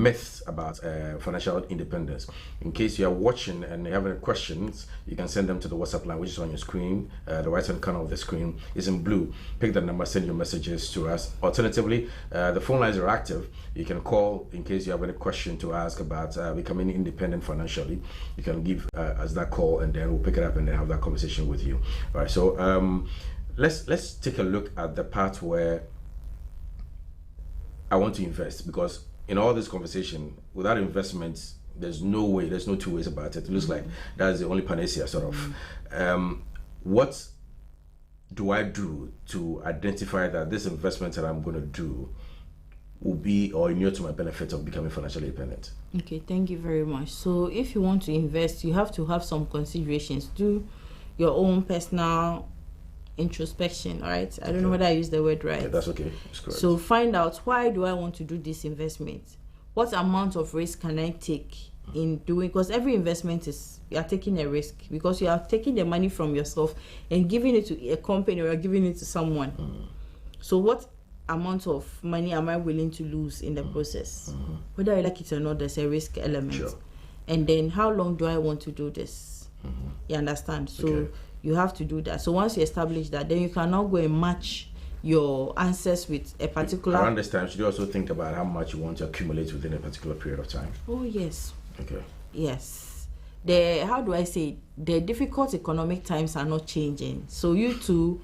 myths about financial independence. In case you are watching and you have any questions, you can send them to the WhatsApp line, which is on your screen. The right hand corner of the screen is in blue. Pick that number, send your messages to us. Alternatively, the phone lines are active. You can call in case you have any question to ask about becoming independent financially. You can give us that call, and then we'll pick it up and then have that conversation with you. All right. So let's take a look at the part where I want to invest, because in all this conversation, without investments, there's no way, there's no two ways about it. It looks like that's the only panacea, sort of. What do I do to identify that this investment that I'm going to do will be or inure to my benefit of becoming financially independent? Okay, thank you very much. So if you want to invest, you have to have some considerations. Do your own personal introspection, all right? I don't know whether I use the word right. Yeah, that's okay. That's correct. So find out, why do I want to do this investment? What amount of risk can I take in doing? Because every investment is, you are taking a risk, because you are taking the money from yourself and giving it to a company, or giving it to someone. So what amount of money am I willing to lose in the process? Whether I like it or not, there's a risk element. Sure. And then how long do I want to do this? You understand? So you have to do that. So once you establish that, then you can now go and match your answers with a particular. Around this time, should you also think about how much you want to accumulate within a particular period of time? Oh yes. Okay. Yes. How do I say, the difficult economic times are not changing, so you too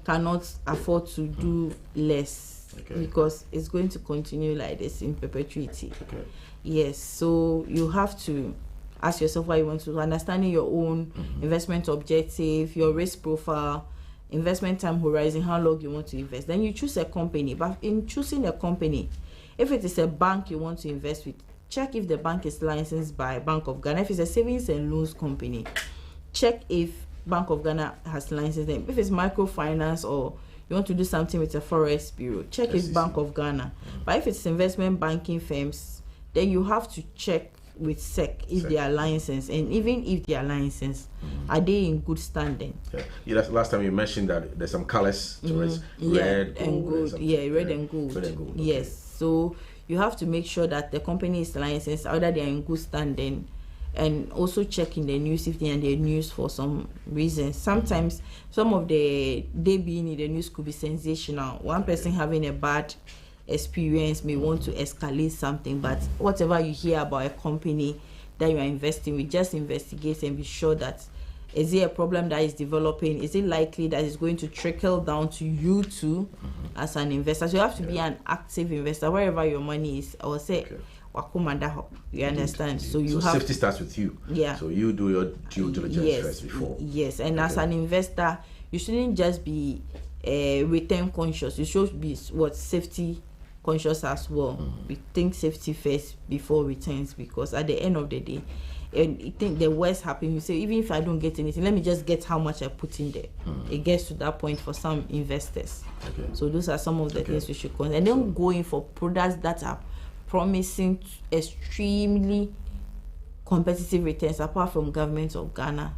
cannot afford to do less, because it's going to continue like this in perpetuity. Okay. Yes. So you have to ask yourself what you want to do, understanding your own investment objective, your risk profile, investment time horizon, how long you want to invest. Then you choose a company. But in choosing a company, if it is a bank you want to invest with, check if the bank is licensed by Bank of Ghana. If it's a savings and loans company, check if Bank of Ghana has licensed them. If it's microfinance, or you want to do something with a forest bureau, check if Bank of Ghana. But if it's investment banking firms, then you have to check with SEC if they are licensed, and even if they are licensed, are they in good standing? That's last time you mentioned that there's some colors to it, red and gold. Red and gold. Yes. So you have to make sure that the company is licensed, either they are in good standing, and also check in the news if they are in the news for some reason. Sometimes some of they being in the news could be sensational. One person having a bad experience may want to escalate something, but whatever you hear about a company that you are investing with, just investigate and be sure that, is it a problem that is developing? Is it likely that it's going to trickle down to you too as an investor? So you have to be an active investor wherever your money is. I will say, you understand? So you have safety starts with you. Yeah. So you do your due diligence first before. Yes, and as an investor, you shouldn't just be return conscious. You should be safety conscious as well. We think safety first before returns, because at the end of the day, and you think the worst happens, you say, even if I don't get anything, let me just get how much I put in there. It gets to that point for some investors. So those are some of the things we should consider, and then going for products that are promising extremely competitive returns, apart from government of Ghana,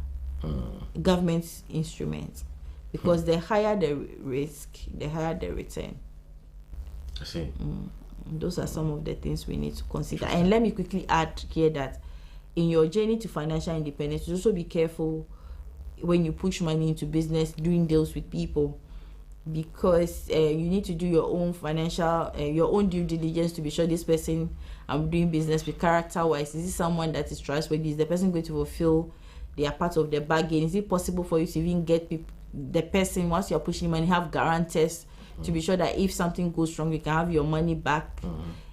government instruments, because the higher the risk, the higher the return. I see. Those are some of the things we need to consider. And let me quickly add here that in your journey to financial independence, you also be careful when you push money into business, doing deals with people, because you need to do your own financial, your own due diligence to be sure this person I'm doing business with, character-wise, is this someone that is trustworthy? Is the person going to fulfill their part of the bargain? Is it possible for you to even get the person, once you're pushing money, have guarantors to be sure that if something goes wrong, you can have your money back?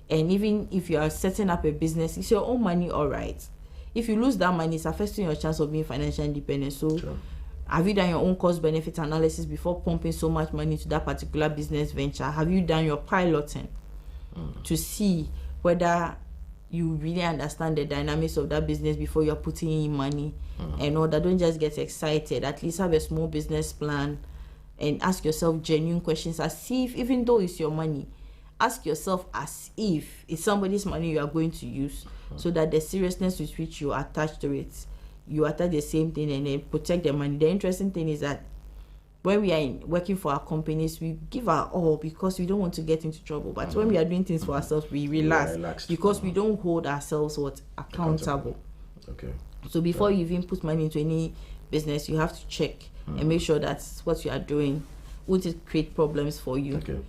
And even if you are setting up a business, it's your own money, all right. If you lose that money, it's affecting your chance of being financially independent. So have you done your own cost benefit analysis before pumping so much money into that particular business venture? Have you done your piloting to see whether you really understand the dynamics of that business before you're putting in money and all that? Don't just get excited. At least have a small business plan and ask yourself genuine questions, as if, even though it's your money, ask yourself as if it's somebody's money you are going to use, so that the seriousness with which you attach to it, you attach the same thing and then protect the money. The interesting thing is that when we are working for our companies, we give our all because we don't want to get into trouble. But when we are doing things for ourselves, we relax because we don't hold ourselves accountable. Okay. So before you even put money into any business, you have to check and make sure that what you are doing won't it create problems for you. Okay.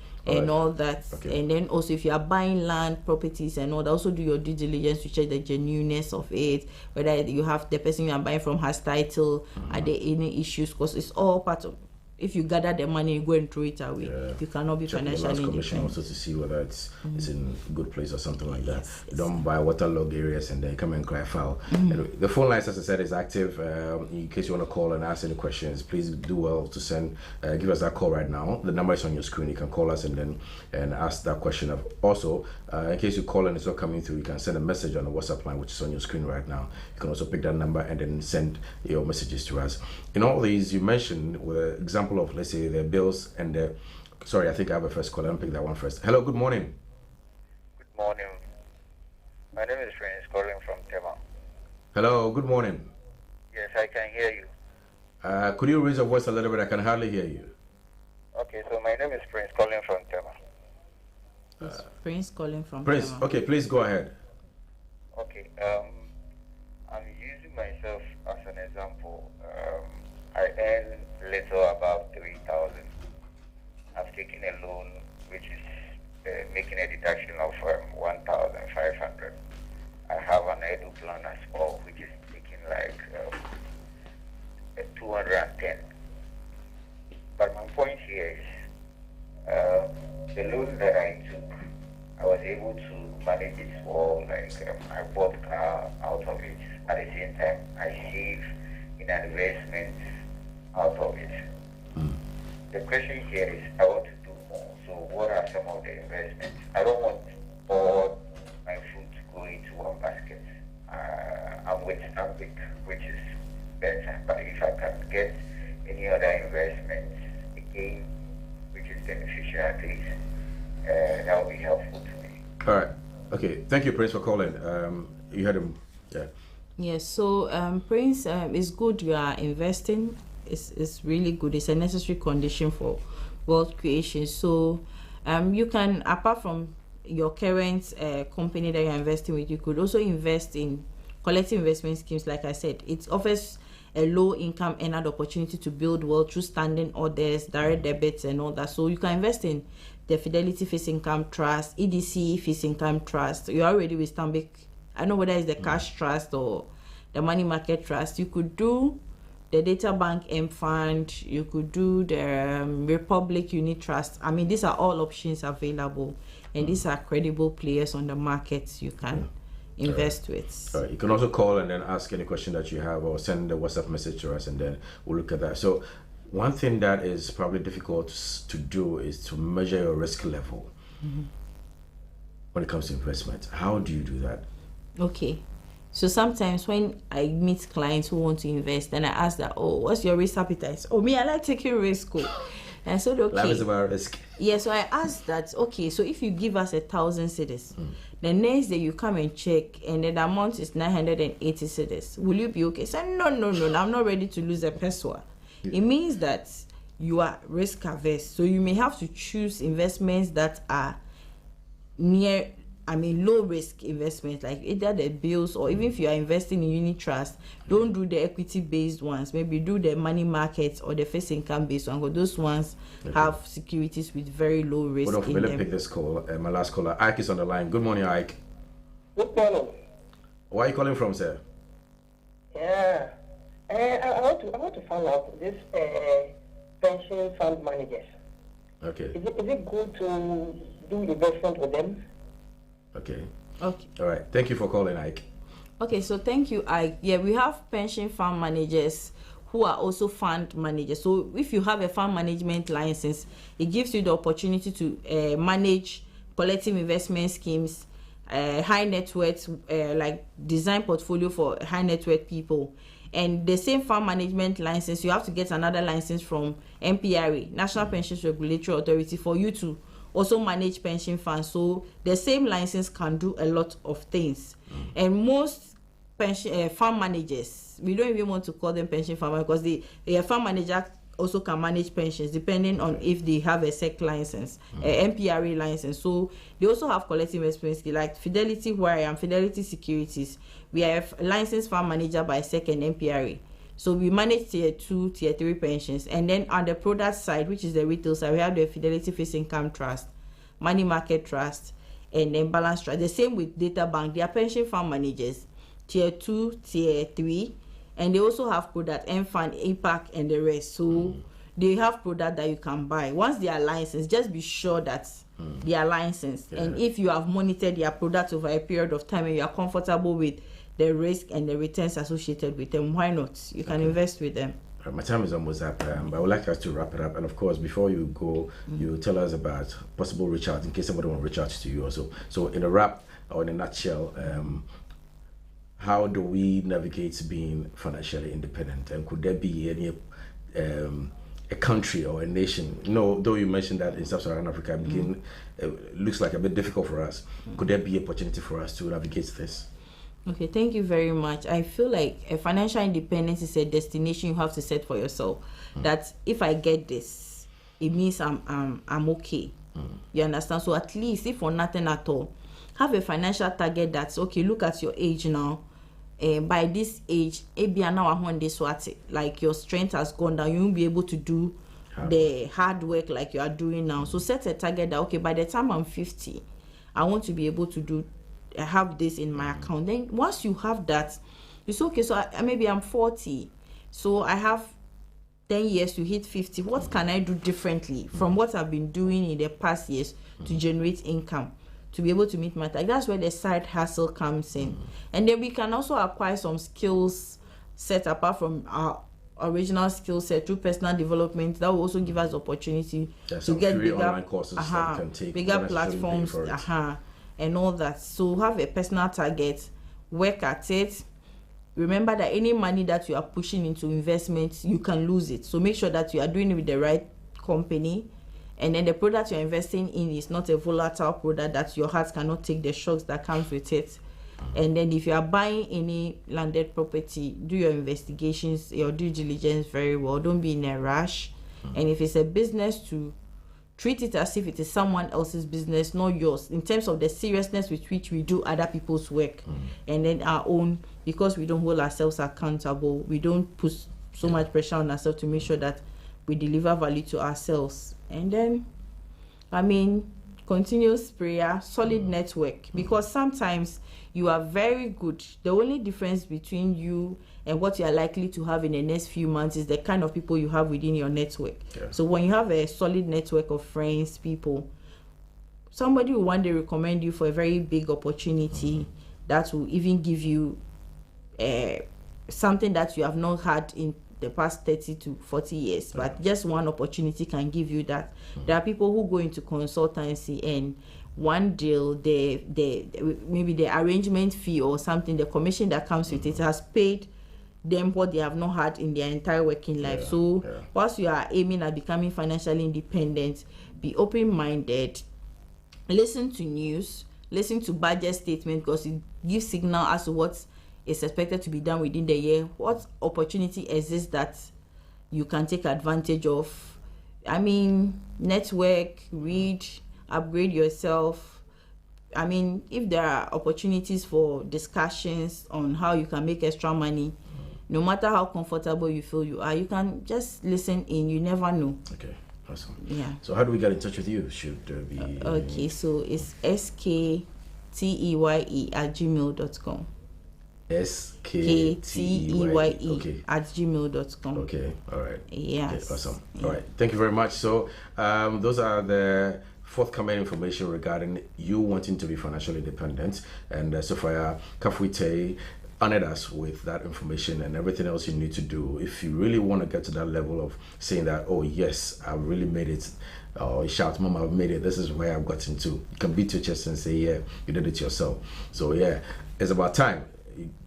All that. Okay. And then also if you are buying land, properties and all that, also do your due diligence to check the genuineness of it, whether you have the person you are buying from has title, are there any issues, because it's all part of, if you gather the money and go and throw it away, you cannot be financially independent. Commission also to see whether it's in a good place or something like that. Don't buy waterlogged areas and then come and cry foul. Anyway, the phone line, as I said, is active. In case you want to call and ask any questions, please do well to send. Give us that call right now. The number is on your screen. You can call us and ask that question. Also, in case you call and it's not coming through, you can send a message on the WhatsApp line, which is on your screen right now. You can also pick that number and then send your messages to us. In all these, you mentioned with an example of, let's say, the bills and the... Sorry, I think I have a first call. Let me pick that one first. Hello, good morning. Good morning. My name is Prince calling from Tema. Hello, good morning. Yes, I can hear you. Could you raise your voice a little bit? I can hardly hear you. Okay, so my name is Prince calling from Tema. Prince calling from Prince, Tema. okay, please go ahead. Okay, I'm using myself as an example. I earn little above 3,000. I've taken a loan which is making a deduction of 1,500. I have an edu plan as well, which is taking like 210. But my point here is the loan that I took, I was able to manage it well. Like I bought a car out of it. At the same time, I save in an investment out of it. The question here is, I want to do more. So what are some of the investments? I don't want all my food to go into one basket. I'm with Stanbic, which is better. But if I can get any other investments, again, which is beneficial at least, that will be helpful to me. All right. Okay. Thank you, Prince, for calling. You heard him. Yeah. Yes. So, Prince, it's good you are investing. It's really good. It's a necessary condition for wealth creation. So you can, apart from your current company that you're investing with, you could also invest in collective investment schemes. Like I said, it offers a low income earner the opportunity to build wealth through standing orders, direct debits and all that. So you can invest in the Fidelity Fixed Income Trust, EDC Fixed Income Trust. You're already with Stanbic. I know whether it's the cash trust or the money market trust. You could do the Data Bank M Fund, you could do the Republic Unit Trust. I mean, these are all options available, and these are credible players on the market you can invest with. You can also call and then ask any question that you have, or send a WhatsApp message to us, and then we'll look at that. So, one thing that is probably difficult to do is to measure your risk level when it comes to investment. How do you do that? Okay. So sometimes when I meet clients who want to invest, then I ask that, oh, what's your risk appetite? Oh, me, I like taking risk. And so, okay. Life is about risk. Yeah, so I asked that, okay, so if you give us 1,000 cedis, the next day you come and check, and then the amount is 980 cedis, will you be okay? So, no, I'm not ready to lose a peso. It means that you are risk averse. So you may have to choose investments that are low risk investments, like either the bills, or even if you are investing in unit trust, don't do the equity based ones. Maybe do the money markets or the fixed income based one, because those ones have securities with very low risk. Hold on, let me pick this call. My last caller, Ike, is on the line. Good morning, Ike. Good morning. Where are you calling from, sir? Yeah, I want to find out this pension fund managers. Okay. Is it good to do investment with them? Okay. All right. Thank you for calling, Ike. Okay, so thank you, Ike. Yeah, we have pension fund managers who are also fund managers. So if you have a fund management license, it gives you the opportunity to manage collective investment schemes, high net worth, like design portfolio for high net worth people. And the same fund management license, you have to get another license from NPRA, National Pensions Regulatory Authority, for you to also manage pension funds. So the same license can do a lot of things. And most pension fund managers, we don't even want to call them pension fund because the fund manager also can manage pensions depending on if they have a SEC license, a MPRA license. So they also have collective investment scheme like Fidelity, where I am, Fidelity Securities. We have a licensed fund manager by SEC and MPRA. So we manage tier 2, tier 3 pensions. And then on the product side, which is the retail side, we have the Fidelity Fixed Income Trust, Money Market Trust, and then Balance Trust. The same with Data Bank. They are pension fund managers, tier 2, tier 3. And they also have product, M-Fund, APAC, and the rest. So they have product that you can buy. Once they are licensed, just be sure that they are licensed. Yeah. And if you have monitored their product over a period of time and you are comfortable with the risk and the returns associated with them, why not? You can invest with them. My time is almost up, but I would like us to wrap it up. And of course, before you go, you tell us about possible reach out in case somebody want to reach out to you also. So in a wrap or in a nutshell, how do we navigate being financially independent? And could there be any a country or a nation? Though you mentioned that in Sub-Saharan Africa, looks like a bit difficult for us. Could there be an opportunity for us to navigate this? Okay, thank you very much. I feel like a financial independence is a destination you have to set for yourself. That if I get this, it means I'm okay. You understand? So at least, if for nothing at all, have a financial target that's okay. Look at your age now. By this age, like your strength has gone down, you won't be able to do the hard work like you are doing now. So set a target that, okay, by the time I'm 50, I want to be able to have this in my account. Then once you have that, it's okay. So maybe I'm 40, so I have 10 years to hit 50. What can I do differently from what I've been doing in the past years to generate income, to be able to meet my target? That's where the side hustle comes in. And then we can also acquire some skills set apart from our original skill set through personal development. That will also give us opportunity to get bigger online courses that we can take, bigger platforms, and all that. So have a personal target, work at it. Remember that any money that you are pushing into investments, you can lose it. So make sure that you are doing it with the right company. And then the product you're investing in is not a volatile product that your heart cannot take the shocks that comes with it. And then if you are buying any landed property, do your investigations, your due diligence very well. Don't be in a rush. And if it's a business, to treat it as if it is someone else's business, not yours, in terms of the seriousness with which we do other people's work. And then our own, because we don't hold ourselves accountable, we don't put so much pressure on ourselves to make sure that we deliver value to ourselves. And then, continuous prayer, solid network, because sometimes you are very good. The only difference between you and what you are likely to have in the next few months is the kind of people you have within your network. So when you have a solid network of friends, people, somebody will one day recommend you for a very big opportunity that will even give you something that you have not had in the past 30 to 40 years, but just one opportunity can give you that. There are people who go into consultancy and one deal, maybe the arrangement fee or something, the commission that comes with it has paid them what they have not had in their entire working life. Whilst you are aiming at becoming financially independent, be open-minded, listen to news, listen to budget statement, because it gives signal as to what is expected to be done within the year, what opportunity exists that you can take advantage of. Network, read, upgrade yourself. If there are opportunities for discussions on how you can make extra money, no matter how comfortable you feel you are, you can just listen in. You never know. Okay, awesome. Yeah. So how do we get in touch with you? Should there be... Okay, so it's skTeye@gmail.com. skTeye @gmail.com. Okay, all right. Yes. Okay, awesome. All right, thank you very much. So those are the forthcoming information regarding you wanting to be financially independent, and Sophia Kafuite honored us with that information and everything else you need to do if you really want to get to that level of saying that, oh yes, I've really made it, or shout, Mama, I've made it, this is where I've gotten to. You can beat your chest and say, yeah, you did it yourself. So yeah, it's about time.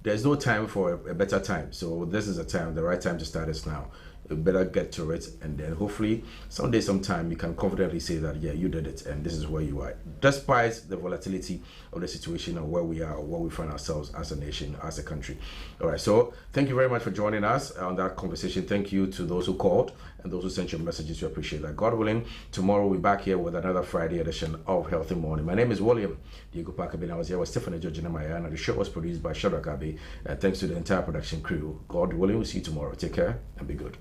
There's no time for a better time. So this is the time, the right time to start is now. you better get to it, and then hopefully someday, sometime, you can confidently say that, yeah, you did it, and this is where you are, despite the volatility of the situation and where we are or where we find ourselves as a nation, as a country. All right, so thank you very much for joining us on that conversation. Thank you to those who called and those who sent your messages. We appreciate that. God willing, tomorrow we'll be back here with another Friday edition of Healthy Morning. My name is William Diego Parker. I was here with Stephanie Georgina and the show was produced by Shadrach Abbey. Thanks to the entire production crew. God willing, we'll see you tomorrow. Take care and be good.